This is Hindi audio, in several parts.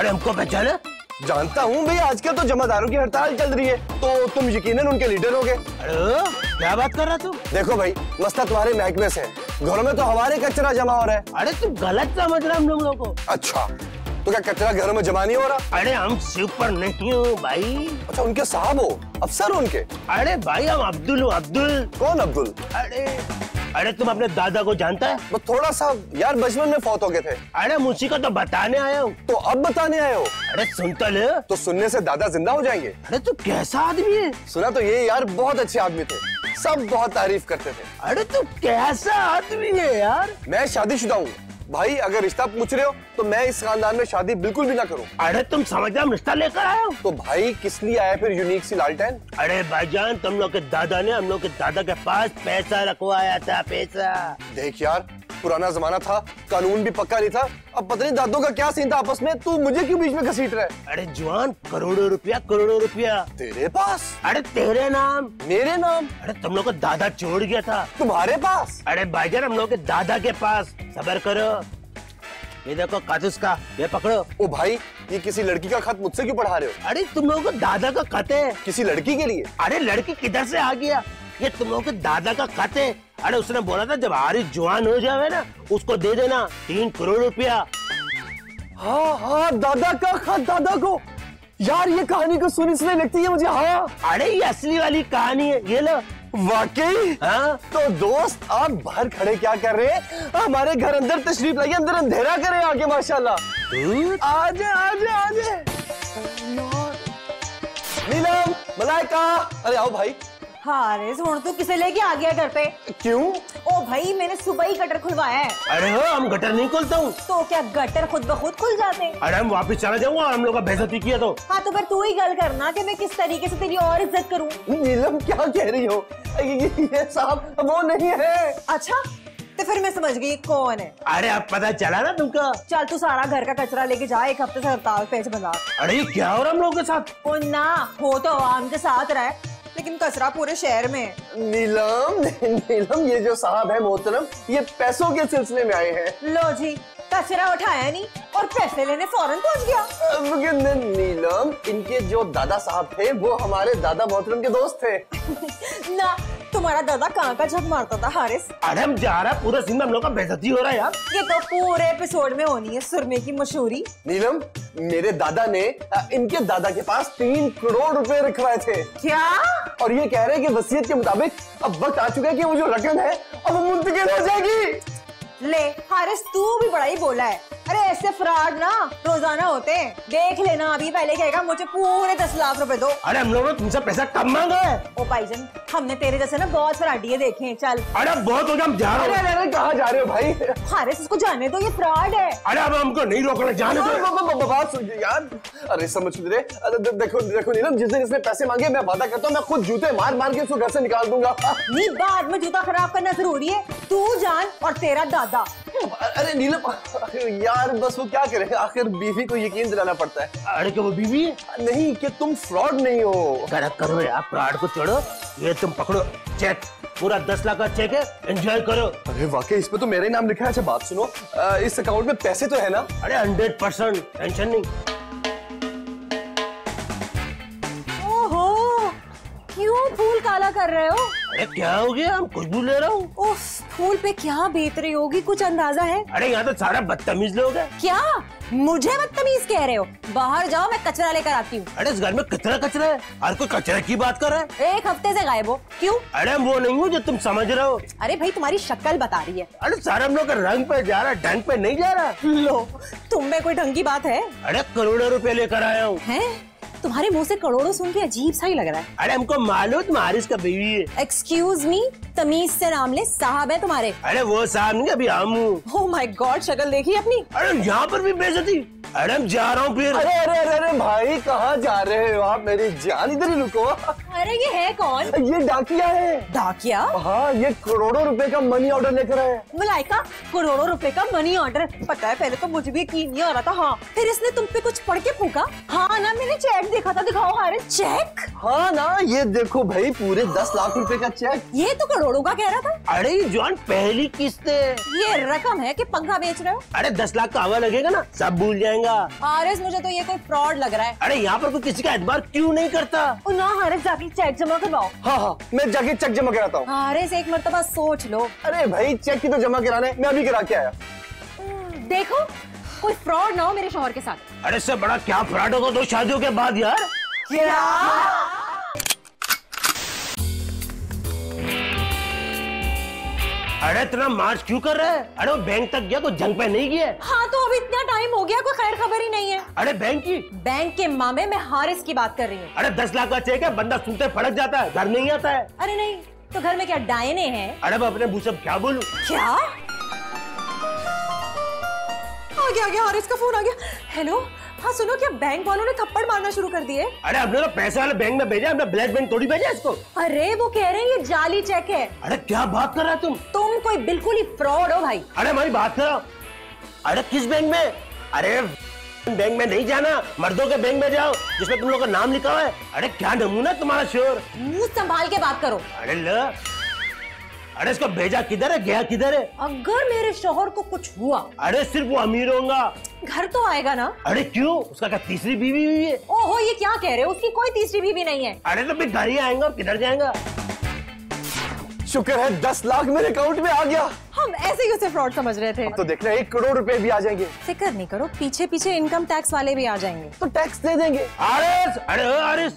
अरे हमको पहचाना? जानता हूँ भैया, आजकल तो जमादारों की हड़ताल चल रही है, तो तुम यकीनन उनके लीडर होगे। अरे क्या बात कर रहा तू? देखो भाई, मसला तुम्हारे महकमे से है, घरों में तो हमारे कचरा जमा हो रहा है। अरे तू गलत समझ रहा हम लोगों को। अच्छा, तो क्या कचरा घरों में जमा नहीं हो रहा? अरे हम सुपर नहीं हो भाई। अच्छा, उनके साहब हो, अफसर उनके? अरे भाई हम अब्दुल हूँ। अब्दुल? कौन अब्दुल? अरे तुम अपने दादा को जानता है? वो थोड़ा सा यार बचपन में फौत हो गए थे। अरे मुझी को तो बताने आया हूँ। तो अब बताने आए हो? अरे सुन तो ले। तो सुनने से दादा जिंदा हो जाएंगे? अरे तू कैसा आदमी है? सुना तो ये यार बहुत अच्छे आदमी थे, सब बहुत तारीफ करते थे। अरे तू कैसा आदमी है यार? मैं शादीशुदा हूँ भाई, अगर रिश्ता पूछ रहे हो तो मैं इस खानदान में शादी बिल्कुल भी ना करूँ। अरे तुम समझ रहे रिश्ता लेकर आए हो? तो भाई किस लिए आया फिर यूनिक सी लालटेन? अरे भाईजान, तुम लोग के दादा ने हम लोग के दादा के पास पैसा रखवाया था। पैसा देख यार, पुराना जमाना था, कानून भी पक्का नहीं था, अब पता नहीं दादों का क्या सीन था आपस में, तू मुझे क्यों बीच में घसीट रहा है? अरे जवान, करोड़ों रुपया तेरे पास? अरे तेरे नाम। मेरे नाम? अरे तुम लोग को दादा छोड़ गया था। तुम्हारे पास? अरे भाईजान, हम लोग के दादा के पास। सब्र करो, ये देखो कागज का, ये पकड़ो। ओ भाई, ये किसी लड़की का खत मुझसे क्यों पढ़ा रहे हो? अरे तुम लोगों को दादा का खत है। किसी लड़की के लिए? अरे लड़की किधर से आ गया, ये तुम लोगों के दादा का खत है। अरे उसने बोला था जब हारिस जवान हो जावे ना, उसको दे देना 3 करोड़ रुपया। हाँ हाँ, दादा का खत दादा को। यार ये कहानी को सुनी सुनी लगती है मुझे। हाँ, अरे ये असली वाली कहानी है, ये लो। वाकई? हाँ? तो दोस्त आप बाहर खड़े क्या कर रहे हैं? हमारे घर अंदर तशरीफ लाइए, अंदर अंधेरा करे आगे। माशाल्लाह, आजे आजे आजे। नीलम, मलाइका, अरे आओ भाई। हारिस, हुण तू किसे लेके आ गया घर पे? क्यों? ओ भाई, मैंने सुबह ही गटर खुलवाया है। अरे हो, हम गटर नहीं खोलता हूँ। तो क्या गटर खुद ब खुद खुल जाते हैं? अरे हम वापस चला जाऊंगा, हम लोग का बेइज्जती किया तो। हाँ तो फिर तू ही गल करना कि मैं किस तरीके से तेरी और इज्जत करूँ। नीलम क्या कह रही हो? ये साहब वो नहीं है। अच्छा, तो फिर मैं समझ गई कौन है। अरे अब पता चला ना तुमको। चल तू सारा घर का कचरा लेके जा, 1 हफ्ते से हड़ताल पे बाजार। अरे ये क्या हो रहा हम लोगों के साथ? ओ ना, हो तो आवाम के साथ रहा है, लेकिन कचरा पूरे शहर में है। नीलम, ये जो साहब है मोहतरम, ये पैसों के सिलसिले में आए हैं। लो जी, कचरा उठाया नहीं और पैसे लेने फौरन पहुंच गया। नीलम, इनके जो दादा साहब थे वो हमारे दादा मोहतरम के दोस्त थे। ना, तुम्हारा दादा कहाँ का झक मारता था हारिस? अरे हम जा रहा, पूरे सीन में हम लोग का बेइज्जती हो रहा है यार। ये तो पूरे एपिसोड में होनी है सुरमे की मशहूरी। नीलम, मेरे दादा ने इनके दादा के पास 3 करोड़ रुपए रखवाए थे। क्या? और ये कह रहे हैं कि वसीयत के मुताबिक अब वक्त आ चुका है कि वो जो रकम है अब वो मुंतकिल हो जाएगी। ले हारिस, तू भी बड़ा ही बोला है। अरे ऐसे फ्रॉड ना रोजाना होते हैं, देख लेना। अभी पहले कहेगा मुझे पूरे 10 लाख रुपए दो। अरे हम लोगों ने तुमसे पैसा कम मांगा है। ओ भाईजान, हमने तेरे जैसे ना बहुत फ्रॉडिये देखे हैं। चल। अरे बहुत हो गया, हम जा रहे हैं। अरे कहाँ जा रहे हो भाई? हारिस, इसको जाने दो, ये फ्रॉड है। अरे अब हमको नहीं रोक रहे, जाने दो। बात सुन यार। अरे समझ रहे, देखो नीलम, जिस दिन इसने पैसे मांगे मैं वादा करता हूँ मैं खुद जूते मार मार के इसको घर से निकाल दूंगा। नहीं, बाद में जूता खराब करना जरूरी है। तू जान और तेरा दादा। अरे नीलम यार, बस वो क्या करे, आखिर बीवी को यकीन दिलाना पड़ता है। अरे क्या वो बीवी है? नहीं कि तुम फ्रॉड नहीं हो। करो यार, फ्रॉड को छोड़ो। ये तुम पकड़ो चेक, पूरा 10 लाख का चेक है, एंजॉय करो। अरे वाकई इस पे तो मेरा ही नाम लिखा है। अच्छा बात सुनो, इस अकाउंट में पैसे तो है ना? अरे 100%, टेंशन नहीं। ओहो, क्यों फूल काला कर रहे हो? अरे क्या हो गया, हम खुशबू ले रहा हूँ। उफ, फूल पे क्या बीत रही होगी, कुछ अंदाजा है? अरे यहाँ तो सारा बदतमीज लोग हैं। क्या मुझे बदतमीज कह रहे हो? बाहर जाओ, मैं कचरा लेकर आती हूँ। अरे इस घर में कितना कचरा है, हर कोई कचरे की बात कर रहा है। 1 हफ्ते से गायब हो, क्यों? अरे वो नहीं हूँ जो तुम समझ रहे हो। अरे भाई, तुम्हारी शक्ल बता रही है। अरे सारा हम लोग का रंग पे जा रहा है, ढंग पे नहीं जा रहा। लो, तुम में कोई ढंग की बात है? अरे करोड़ों रुपए लेकर आया हूँ। हैं? तुम्हारे मुंह से करोड़ों सुन के अजीब सा ही लग रहा है। अरे हमको मालूम हारिस का बीवी है। एक्सक्यूज मी, तमीज से नाम ले, साहब है तुम्हारे। अरे वो साहब नहीं, अभी हम हूँ। ओह माय गॉड, शक्ल देखी अपनी। अरे यहाँ पर भी बेइज्जती। अरे हम जा रहा हूँ फिर। अरे भाई, कहाँ जा रहे हो आप? मेरी जान, इधर ही रुको। अरे ये है कौन? ये डाकिया है। डाकिया? हाँ, ये करोड़ों रुपए का मनी ऑर्डर लेकर आया है। मलाइका, करोड़ों रुपए का मनी ऑर्डर? पता है पहले तो मुझे भी यकीन नहीं आ रहा था। हाँ, फिर इसने तुम पे कुछ पढ़ के फूका? हाँ ना, मैंने चेक देखा था। दिखाओ हारिस चेक। हाँ ना, ये देखो भाई, पूरे 10 लाख रुपए का चेक। ये तो करोड़ों का कह रहा था। अरे जॉन, पहली किस्त है। ये रकम है कि पंखा बेच रहे हो? अरे 10 लाख का हवा लगेगा ना, सब भूल जाएगा। हारिस, मुझे तो ये कोई फ्रॉड लग रहा है। अरे यहाँ पर कोई किसी का एतबार क्यों नहीं करता? ना हारिस, जाके चेक जमा करवाओ। हाँ, मैं जाके चेक जमा कराता हूँ। हारिस, एक मर्तबा सोच लो। अरे भाई, चेक की तो जमा कराने, मैं अभी करा के आया। देखो, कोई फ्रॉड ना हो मेरे शौहर के साथ। अरे इससे बड़ा क्या फ्रॉड होगा 2 शादियों के बाद यार? क्या? अरे इतना मार्च क्यों कर रहा है? अरे वो बैंक तक गया, कोई जंग पे नहीं गया। हाँ तो अभी इतना टाइम हो गया, कोई खैर खबर ही नहीं है। अरे बैंक की? बैंक के मामले में हारिस की बात कर रही हूँ। अरे 10 लाख का चेक है, बंदा सूते फड़क जाता है, घर नहीं आता है। अरे नहीं, तो घर में क्या डायने हैं? अरे मैं अपने मुंह से क्या बोलूं? क्या? आ गया हारिस का फोन आ गया। हेलो, हाँ सुनो, क्या बैंक वालों ने थप्पड़ मारना शुरू कर दिए? अरे हमने तो पैसे वाले बैंक में भेजा, हमने ब्लैक बैंक थोड़ी भेजा इसको। अरे वो कह रहे हैं ये जाली चेक है। अरे क्या बात कर रहा है तुम कोई बिल्कुल ही फ्रॉड हो भाई। अरे हमारी बात करो। अरे किस बैंक में? अरे बैंक में नहीं जाना, मर्दों के बैंक में जाओ जिसमें तुम लोग का नाम लिखा हुआ है। अरे क्या नमूना तुम्हारा शोर। मुंह संभाल के बात करो। अरे लो, अरे इसको भेजा किधर है, गया किधर है? अगर मेरे शौहर को कुछ हुआ? अरे सिर्फ वो अमीर होगा, घर तो आएगा ना। अरे क्यों, उसका क्या तीसरी बीवी हुई है? ओहो, ये क्या कह रहे हो, उसकी कोई तीसरी बीवी नहीं है। अरे तो फिर घर ही आएंगा और किधर जाएगा? शुक्र है 10 लाख मेरे अकाउंट में आ गया। हम ऐसे ही उसे फ्रॉड समझ रहे थे। तो देख रहे 1 करोड़ रुपए भी आ जाएंगे। फिक्र नहीं करो, पीछे पीछे इनकम टैक्स वाले भी आ जाएंगे। तो टैक्स दे देंगे। आरिस, अरे ओ आरिस,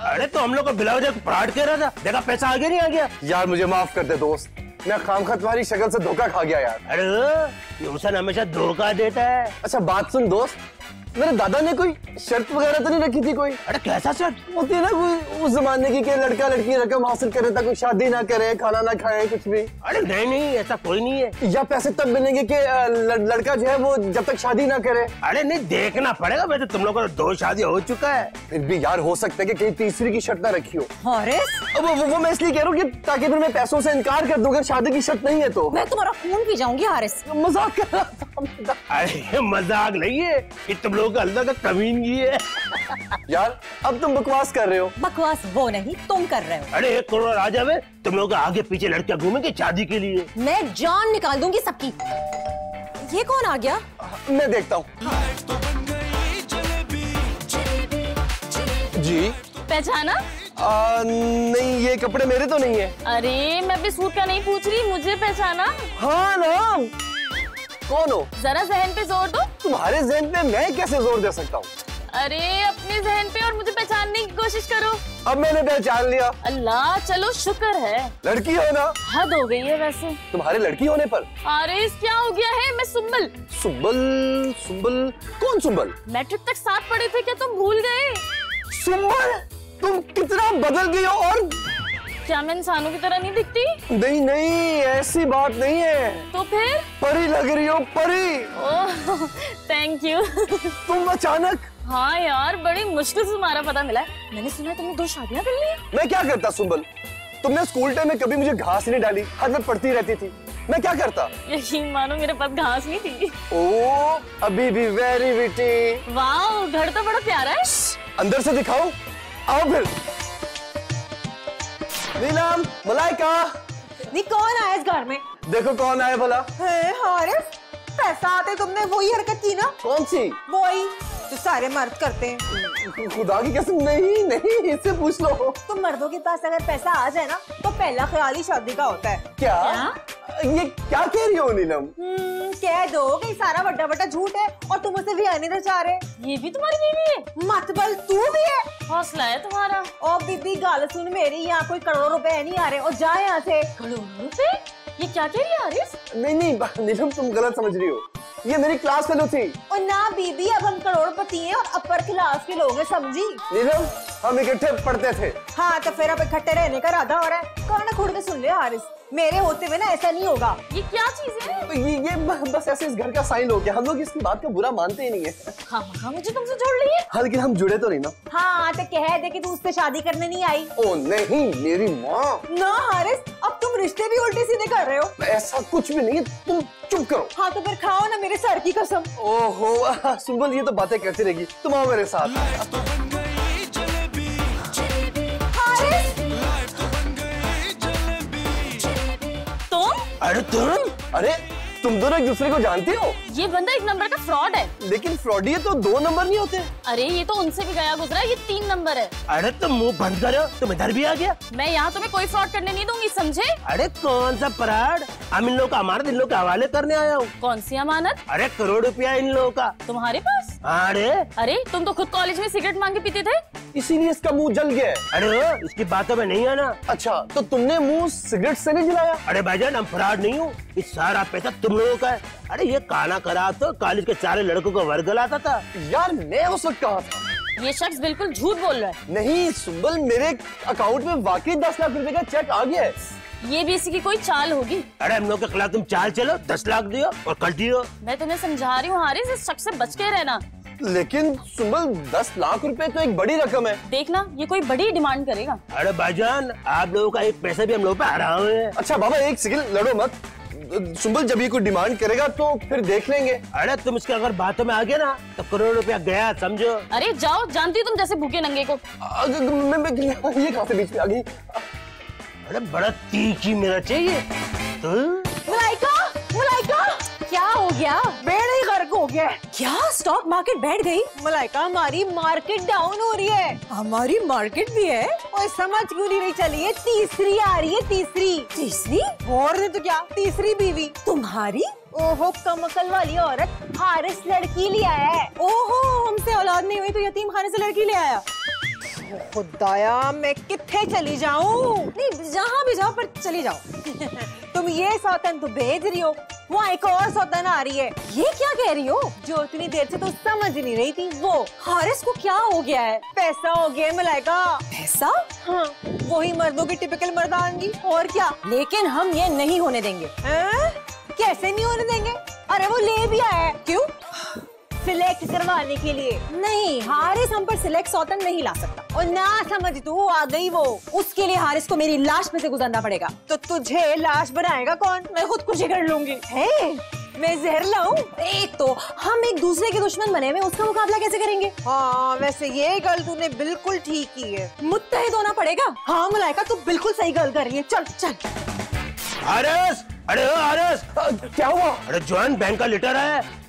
अरे तो हम लोग को बिला वजह फ्रॉड कह रहा था, देखा पैसा आगे नहीं आ गया। यार मुझे माफ कर दे दोस्त, मैं खामखा तुम्हारी शक्ल से धोखा खा गया यार। अरे इंसान हमेशा धोखा देता है। अच्छा बात सुन दोस्त, मेरे दादा ने कोई शर्त वगैरह तो नहीं रखी थी कोई? अरे कैसा शर्त? होती है ना कोई उस जमाने की कि लड़का लड़की रकम हासिल करे तक कोई शादी ना करे, खाना ना खाए, कुछ भी? अरे नहीं नहीं, ऐसा कोई नहीं है। या पैसे तब मिलेंगे कि लड़का जो है वो जब तक शादी ना करे? अरे नहीं, देखना पड़ेगा, वैसे तुम लोगों को 2 शादी हो चुका है। फिर भी यार हो सकता है कि कहीं तीसरी की शर्त ना रखी हो। हारिस, वो मैं इसलिए कह रहा हूँ कि ताकि फिर मैं पैसों से इनकार कर दूं अगर शादी की शर्त नहीं है तो। मैं तुम्हारा खून पी जाऊंगी हारिस। मजाक कर रहा था। अरे मजाक नहीं है कि तुम लोगों का अल्लाह का कमीनगी है। यार अब तुम बकवास कर रहे हो। बकवास वो नहीं, तुम कर रहे हो। अरे 1 करोड़ आ जावे, तुम लोग आगे पीछे लड़कियां घूमेंगे शादी के लिए। मैं जान निकाल दूंगी सबकी। ये कौन आ गया? मैं देखता हूँ। जी पहचाना? नहीं, ये कपड़े मेरे तो नहीं है। अरे मैं भी सूट का नहीं पूछ रही, मुझे पहचाना? हाँ ना, कौन हो? जरा जहन पे जोर दो। तुम्हारे जहन पे मैं कैसे जोर दे सकता हूँ? अरे अपने जहन पे और मुझे पहचानने की कोशिश करो। अब मैंने पहचान लिया। अल्लाह, चलो शुक्र है। लड़की हो ना? हद हो गई है वैसे तुम्हारे लड़की होने पर। अरे क्या हो गया है? मैं सुम्बल। सुम्बल? सुम्बल? कौन सुम्बल? मैट्रिक तक साथ पढ़े थे, क्या तुम भूल गए? सुम्बल, तुम कितना बदल गई हो। और क्या मैं इंसानों की तरह नहीं दिखती? नहीं नहीं, ऐसी बात नहीं है। तो फिर? परी लग रही हो, परी। Oh thank you. तुम अचानक? हाँ यार, बड़ी मुश्किल से तुम्हारा पता मिला है। मैंने सुना है तुमने 2 शादियां कर ली। मैं क्या करता सुम्बल? तुमने स्कूल टाइम में कभी मुझे घास नहीं डाली, हर वक्त पढ़ती रहती थी। मैं क्या करता? यकीन मानो मेरे पास घास नहीं थी। ओ अभी भी वेरी विटी। वाह, घर तो बड़ा प्यारा है। अंदर से दिखाओ, आओ फिर। नीलम, मलाइका, नहीं, कौन आया इस घर में? देखो कौन आया भला। हारिस, पैसा आते तुमने वही हरकत की ना? कौन सी? वही जो सारे मर्द करते हैं। खुदा की कसम, नहीं नहीं, इससे पूछ लो। तुम मर्दों के पास अगर पैसा आ जाए ना तो पहला ख्याल ही शादी का होता है। क्या? ये क्या कह रही हो नीलम? कह दो कि सारा बड़ा बड़ा झूठ है और तुम उसे भी आने चाह रहे। ये भी तुम्हारी बीवी है? मतबल तू भी है। हौसला है तुम्हारा। ओ बीबी, गाल सुन मेरी, यहाँ कोई करोड़ों रुपए नहीं आ रहे, और जा यहाँ से। करोड़ों रुपए? ये क्या कह रही है हारिस? नहीं नहीं नीलम, तुम गलत समझ रही हो। ये मेरी क्लास फेलो थी। और ना बीबी, अब हम करोड़पति हैं और अपर क्लास के लोग हैं, समझी? नीलम, हम इकट्ठे पढ़ते थे। हाँ तो फिर अब इकट्ठे रहने का इरादा हो रहा है। कौन खुद के सुन ले हारिस, मेरे होते हुए ना ऐसा नहीं होगा। ये क्या चीज है? ये बस ऐसे इस घर का साइन हो गया। हम लोग इसकी बात का बुरा मानते ही नहीं है। हाँ मुझे तुमसे जोड़ ली है। हाँ लेकिन हम जुड़े तो नहीं ना। हाँ तो कह दे कि तू उससे शादी करने नहीं आई। ओ नहीं मेरी माँ। ना हारिस, अब तुम रिश्ते भी उल्टे सीधे कर रहे हो। ऐसा कुछ भी नहीं है, तुम चुप करो। हाँ तो फिर खाओ ना मेरे सर की कसम। ओहो सुंबल ये तो बातें करती रहेगी, तुम आओ मेरे साथ। अरे अरे तुम दोनों एक दूसरे को जानती हो? ये बंदा एक नंबर का फ्रॉड है। लेकिन फ्रॉडी तो 2 नंबर नहीं होते। अरे ये तो उनसे भी गया गुजरा, ये 3 नंबर है। अरे तुम मुंह बंद करो, तुम इधर भी आ गया। मैं यहाँ तुम्हें कोई फ्रॉड करने नहीं दूंगी, समझे? अरे कौन सा फ्रॉड? हम इन लोगों का अमानत इन लोग के हवाले करने आया हूँ। कौन सी अमानत? अरे करोड़ रुपया इन लोगों का तुम्हारे पास? अरे तुम तो खुद कॉलेज में सिगरेट मांग के पीते थे। इसीलिए इसका मुंह जल गया है। अरे इसकी बातों में नहीं आना। अच्छा तो तुमने मुंह सिगरेट से नहीं जलाया? अरे भाईजान हम फ्रॉड नहीं हूँ, ये सारा पैसा तुम लोगों का है। अरे ये काना करा तो कॉलेज के सारे लड़कों को वर्गलाता था। यार मैं उस वक्त कहा था। ये शख्स बिल्कुल झूठ बोल रहा है। नहीं सुंबल, मेरे अकाउंट में वाकई 10 लाख रुपए का चेक आ गया है। ये भी इसी की कोई चाल होगी। अरे हम लोग के खिलाफ तुम चाल चलो, 10 लाख दियो और कल्टी हो। मैं तुम्हें समझा रही हूँ हारिस, इस शख्स से बच के रहना। लेकिन सुंबल 10 लाख रुपए तो एक बड़ी रकम है। देखना ये कोई बड़ी डिमांड करेगा। अरे भाईजान आप लोगों का एक पैसा भी हम लोग पे हराम है। अच्छा बाबा एक सेकंड लड़ो मत। सुंबल जब ये कोई डिमांड करेगा तो फिर देख लेंगे। अरे तुम इसके अगर बातों में आ गए ना तो करोड़ रुपया गया समझो। अरे जाओ, जानती हो तुम जैसे भूखे नंगे को। ये कहाँ से बीच में आ गई? अरे बड़ा तीखी मेरा चाहिए तो। मलाइका क्या हो गया? बेड़ ही गर्क हो गया। क्या स्टॉक मार्केट बैठ गई? मलाइका हमारी मार्केट डाउन हो रही है। हमारी मार्केट भी है और समझ क्यों नहीं चली है? तीसरी आ रही है, तीसरी और नहीं तो क्या, तीसरी बीवी तुम्हारी। ओहो कमकल वाली औरत, हारिस लड़की ले आया है। ओहो हमसे औलाद नहीं हुई तो यतीम खाने से लड़की ले आया। खुदाया मैं किथे चली जाऊं? नहीं जहाँ भी जाओ पर चली जाओ। तुम ये सौतन तो भेज रही हो, वहाँ एक और सौतन आ रही है। ये क्या कह रही हो? जो इतनी देर से तो समझ नहीं रही थी वो। हारिस को क्या हो गया है? पैसा हो गया है मलाइका। पैसा? हाँ वही मर्दों की टिपिकल मर्दानगी और क्या। लेकिन हम ये नहीं होने देंगे। कैसे नहीं होने देंगे? अरे वो ले भी आया है। क्यों? सिलेक्ट करवाने के लिए। नहीं हारिस हम पर सिलेक्ट सौतन नहीं ला सकता। और ना समझ तू आ गई वो, उसके लिए हारिस को मेरी लाश में से गुजरना पड़ेगा। तो तुझे लाश बनाएगा कौन? मैं खुद कुछ ही कर लूंगी। मैं जहर लाऊं? एक तो हम एक दूसरे के दुश्मन बने हुए, उसका मुकाबला कैसे करेंगे? हाँ वैसे ये गल तूने बिल्कुल ठीक की है, मुत्तहिद होना पड़ेगा। हाँ मलाइका तू बिल्कुल सही गल कर रही है। चल चल। हारिस, अरे ओ हारिस, क्या हुआ? अरे जॉन बैंक का लेटर है।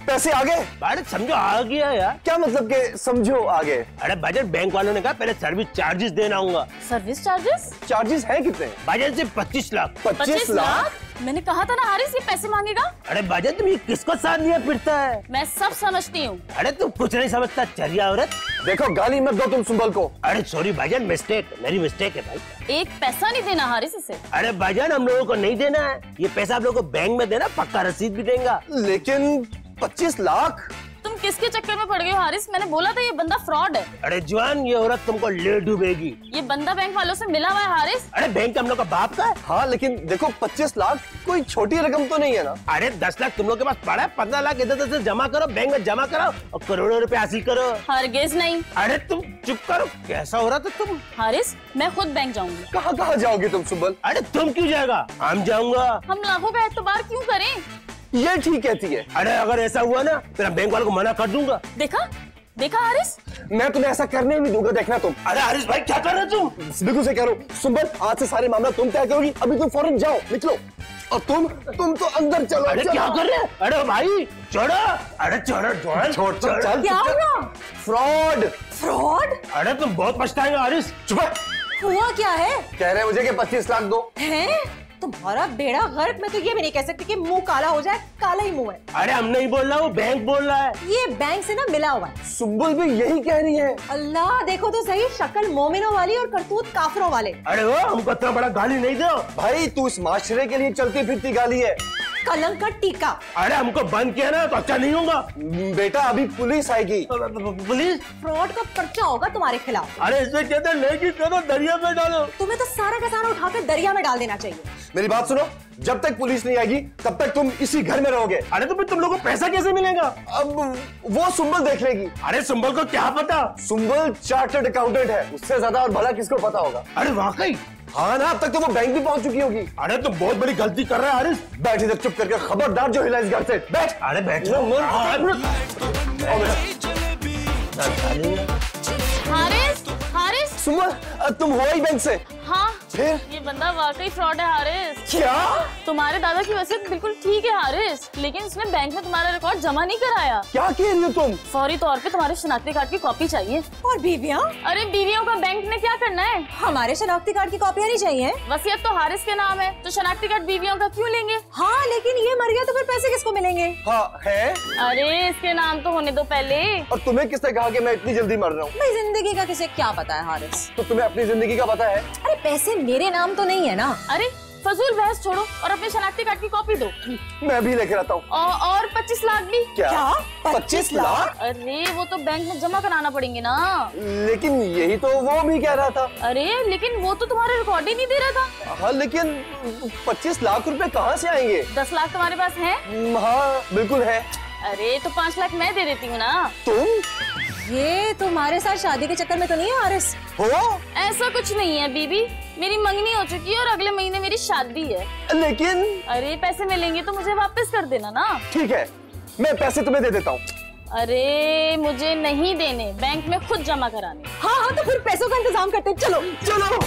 पैसे आ गए? अरे समझो आ गया यार। क्या मतलब के समझो आ गए? अरे बजट बैंक वालों ने कहा पहले सर्विस चार्जेस देना होगा। Service charges? चार्जेस है कितने? बजट से 25 लाख। 25 लाख? मैंने कहा था ना हारिस ये पैसे मांगेगा। अरे बजट तुम ये किसको साथ लिया फिरता है? मैं सब समझती हूँ। अरे तुम कुछ नहीं समझता चरिया औरत। देखो गाली मत दो तुम सुंबल को। अरे सॉरी भाईजान, मिस्टेक, मेरी मिस्टेक है भाई। एक पैसा नहीं देना हारिस इसे। अरे भाईजान हम लोगों को नहीं देना है ये पैसा, आप लोगों को बैंक में देना, पक्का रसीद भी देगा। लेकिन 25 लाख? तुम किसके चक्कर में पड़ गए हो हारिस? मैंने बोला था ये बंदा फ्रॉड है। अरे जवान ये औरत तुमको ले डूबेगी। ये बंदा बैंक वालों से मिला हुआ है हारिस। अरे बैंक हम लोग का बाप का है। हाँ लेकिन देखो 25 लाख कोई छोटी रकम तो नहीं है ना। अरे 10 लाख तुम लोग के पास पड़ा है, 15 लाख इधर उधर से जमा करो, बैंक में जमा कराओ और करोड़ों रुपए हासिल करो। हरगिज नहीं। अरे तुम चुप करो, कैसा हो रहा था तुम? हारिस मैं खुद बैंक जाऊंगी। कहाँ कहाँ जाओगी तुम सुंबल? अरे तुम क्यों जाएगा? हम जाऊंगा। हम लाखों का एतबार क्यों करें? ये ठीक कहती है। अरे अगर ऐसा हुआ ना फिर बैंक वालों को मना कर दूंगा। देखा हारिस? मैं तुम्हें ऐसा करने नहीं दूंगा, देखना तुम। अरे हारिस भाई क्या कर रहे हो तुम? बिल्कुल से कह रहा हूँ सुंबल, आज से सारे मामला तुम तय करोगी। अभी तुम फौरन जाओ, निकलो। और तुम तो अंदर चलो। अरे चलो। क्या कर रहे हैं? अरे भाई छोड़ो। अरे छोड़ो छोड़ चल। क्या हुआ? फ्रॉड? अरे तुम बहुत पछताएंगे हारिस। चुप। हुआ क्या है? कह रहे मुझे कि 25 लाख दो। हैं? तुम्हारा बेड़ा गर्क। मैं तो ये भी नहीं कह सकती कि मुंह काला हो जाए, काला ही मुंह है। अरे हम नहीं बोल रहा हूँ, बैंक बोल रहा है। ये बैंक से ना मिला हुआ है। सुंबल भी यही कह रही है। अल्लाह देखो तो सही, शक्ल मोमिनों वाली और करतूत काफरों वाले। अरे वो हमको इतना बड़ा गाली नहीं दो भाई, तू इस माशरे के लिए चलती फिरती गाली है। कलंक का टीका। अरे हमको बंद किया ना तो अच्छा नहीं होगा। बेटा अभी पुलिस आएगी। पुलिस? फ्रॉड का पर्चा होगा तुम्हारे खिलाफ। अरे इसमें कहते लेगी करो दरिया में डालो। तुम्हें तो सारा का सारा उठाकर दरिया में डाल देना चाहिए। मेरी बात सुनो, जब तक पुलिस नहीं आएगी तब तक तुम इसी घर में रहोगे। अरे तो फिर तुम लोगों को पैसा कैसे मिलेगा? अब वो सुंबल देख लेगी। अरे सुंबल को क्या पता? सुंबल चार्टर्ड अकाउंटेंट है, उससे ज्यादा और भला किसको पता होगा। अरे वाकई? हाँ ना, अब तक तो वो बैंक भी पहुंच चुकी होगी। अरे तुम बहुत बड़ी गलती कर रहे हो हारिस। बैठ इधर चुप करके, खबरदार जो हिला इस घर से। बैठ। अरे बैठ। हारिस, हारिस। सुंबल, तुम हो ही बैंक से? हाँ, फिर? ये बंदा वाकई फ्रॉड है हारिस। क्या? तुम्हारे दादा की वजह से बिल्कुल ठीक है हारिस, लेकिन उसने बैंक में तुम्हारा रिकॉर्ड जमा नहीं कराया। क्या कह रही हो तुम? फौरी तौर पे तुम्हारे शनाख्ती कार्ड की कॉपी चाहिए। और बीवियाँ? अरे बीवियों का बैंक ने क्या करना है? हमारे शनाख्ती कार्ड की कॉपियाँ नहीं चाहिए। वसीयत तो हारिस के नाम है, तो शनाख्ती कार्ड बीवियों का क्यों लेंगे? हाँ, लेकिन ये मर गया तो फिर पैसे किसको मिलेंगे? हाँ है। अरे इसके नाम तो होने दो पहले। और तुम्हें किसने कहा कि मैं इतनी जल्दी मर रहा हूँ? भाई जिंदगी का किसे क्या पता है हारिस? तो तुम्हें अपनी जिंदगी का पता है? अरे पैसे मेरे नाम तो नहीं है ना। अरे फजूल बहस छोड़ो और अपने शनाख्ती कार्ड की कॉपी दो। मैं भी लेकर आता हूँ। और 25 लाख भी। क्या? 25 लाख? अरे वो तो बैंक में जमा कराना पड़ेंगे ना। लेकिन यही तो वो भी कह रहा था। अरे लेकिन वो तो तुम्हारा रिकॉर्ड ही नहीं दे रहा था। हाँ लेकिन 25 लाख रुपए कहाँ से आएंगे? 10 लाख तुम्हारे पास है? हाँ बिल्कुल है। अरे तो 5 लाख मैं दे देती हूँ ना। तुम? ये तुम्हारे साथ शादी के चक्कर में तो नहीं है हारिस? हो? ऐसा कुछ नहीं है बीबी, मेरी मंगनी हो चुकी है और अगले महीने मेरी शादी है। लेकिन अरे पैसे मिलेंगे तो मुझे वापस कर देना ना। ठीक है, मैं पैसे तुम्हें दे देता हूँ। अरे मुझे नहीं देने, बैंक में खुद जमा कराने। हाँ तो फिर पैसों का इंतजाम करते हैं। चलो चलो।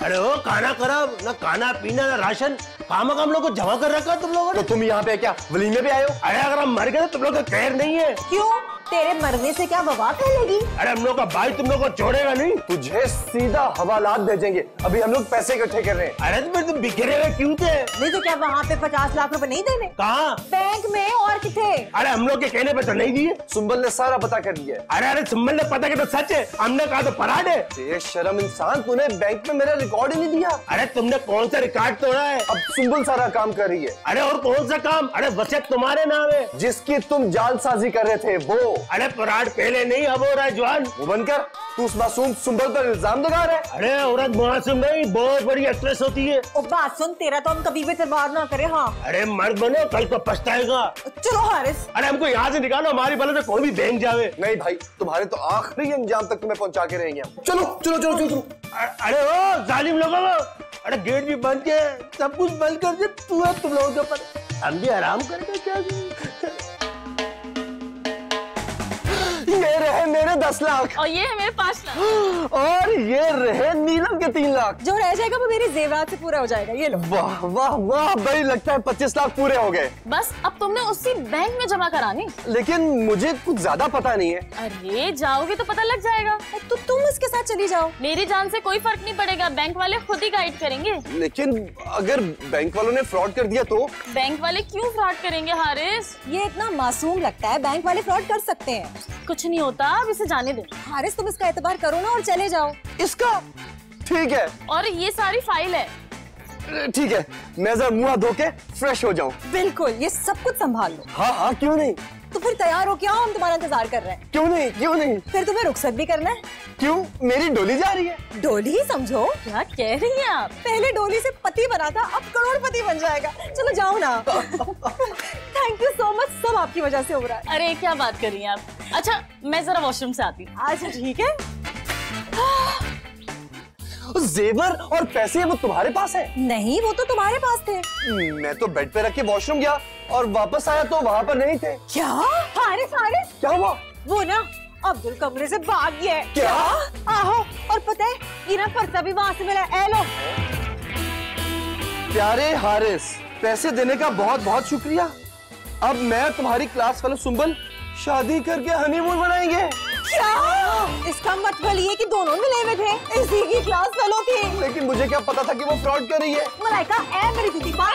अरे ओ खाना खराब, ना खाना पीना ना राशन, काम हम लोग को जमा कर रखा तुम लोगों तो ने। तुम यहाँ पे क्या वलीमे पे आए हो? अरे अगर हम मर गए तो तुम लोग का खैर नहीं है। क्यों? तेरे मरने से क्या वबा फैलेगी? अरे हम लोग का भाई तुम लोग को छोड़ेगा नहीं। तुझे सीधा हवालात भेजेंगे। अभी हम लोग पैसे इकट्ठे कर रहे हैं। अरे तो फिर तुम बिखरे हुए क्यों थे? नहीं तो क्या वहाँ पे 50 लाख रुपए नहीं देने? कहाँ? बैंक में और किथे? अरे हम लोग के कहने पे तो नहीं दिए। सुंबल ने सारा पता कर दिया है। अरे सुम्मल ने पता किया तो सच है, हमने कहा तो फराड है। ये शर्म इंसान, तूने बैंक में मेरा रिकॉर्ड ही नहीं दिया। अरे तुमने कौन सा रिकॉर्ड तोड़ा है? अब सुंबल सारा काम कर रही है। अरे और कौन सा काम? अरे वसीयत तुम्हारे नाम है। जिसकी तुम जालसाजी कर रहे थे वो। अरे फराड पहले नहीं अब हो रहा है जवान। वो बनकर तू उस मासूम सुंबल पर इल्जाम लगा रहा है। अरे औरत मासूम नहीं, बहुत बड़ी एक्ट्रेस होती है। ओ बात सुन, तेरा तो हम कभी भी इतबार ना करे। हाँ अरे मर्द बनो, कल को पछताएगा। चलो हारिस। अरे हमको यहाँ से निकालो, हमारी बल से कोई भी बैंक जावे। नहीं भाई, तुम्हारे तो आखिरी अंजाम तक तुम्हें पहुंचा के रहेंगे। चलो चलो चलो चलो चलो। अरे ओ जालिम लोगों, अरे गेट भी बंद के सब कुछ बंद कर दे। तू है तुम लोगों के ऊपर, हम भी आराम करके क्या। ये रहे मेरे 10 लाख और ये है मेरे 5 लाख। और ये रहे नीलम के 3 लाख। जो रह जाएगा वो मेरी जेवरात से पूरा हो जाएगा। ये लो। वाह वाह वाह भाई, लगता है 25 लाख पूरे हो गए। बस अब तुमने उसी बैंक में जमा कराने। लेकिन मुझे कुछ ज्यादा पता नहीं है। अरे जाओगे तो पता लग जाएगा। तो तुम उसके साथ चली जाओ। मेरी जान से कोई फर्क नहीं पड़ेगा, बैंक वाले खुद ही गाइड करेंगे। लेकिन अगर बैंक वालों ने फ्रॉड कर दिया तो? बैंक वाले क्यों फ्रॉड करेंगे हारिस? ये इतना मासूम लगता है, बैंक वाले फ्रॉड कर सकते हैं। कुछ नहीं होता, अब इसे जाने दो। हारिस तुम इसका एतबार करो ना और चले जाओ। इसका? ठीक है और ये सारी फाइल है। ठीक है, मैं जरा मुंह धो के फ्रेश हो जाऊं। बिल्कुल, ये सब कुछ संभाल लो। हाँ हाँ क्यों नहीं। तो फिर तैयार हो क्या? हम तुम्हारा इंतजार कर रहे हैं। क्यों नहीं क्यों नहीं। फिर तुम्हें रुखसत भी करना है। क्यों? मेरी डोली जा रही है। डोली ही समझो। क्या कह रही हैं आप? पहले डोली से पति बना था, अब करोड़पति बन जाएगा। चलो जाओ ना। थैंक यू सो मच, सब आपकी वजह से हो रहा है। अरे क्या बात कर रही हैं आप? अच्छा मैं जरा वॉशरूम से आती हूँ। अच्छा ठीक है। जेवर और पैसे वो तुम्हारे पास है? नहीं, वो तो तुम्हारे पास थे। मैं तो बेड पे रख के वॉशरूम गया और वापस आया तो वहाँ पर नहीं थे। क्या? हारिस हारिस, क्या हुआ? वो ना अब्दुल कमरे से भाग गया है। क्या? आहो, और पता है इरा पर्चा भी वहाँ से मिला है। लो। प्यारे हारिस, पैसे देने का बहुत बहुत शुक्रिया। अब मैं तुम्हारी क्लास वाले सुंबल शादी करके हनीमून मनाएंगे। क्या? इसका मतलब ये कि दोनों मिले हुए थे, इसी की क्लास फेलो थी। लेकिन मुझे क्या पता था कि वो फ्रॉड कर रही है। मलाइका, ए मेरी दीदी, बात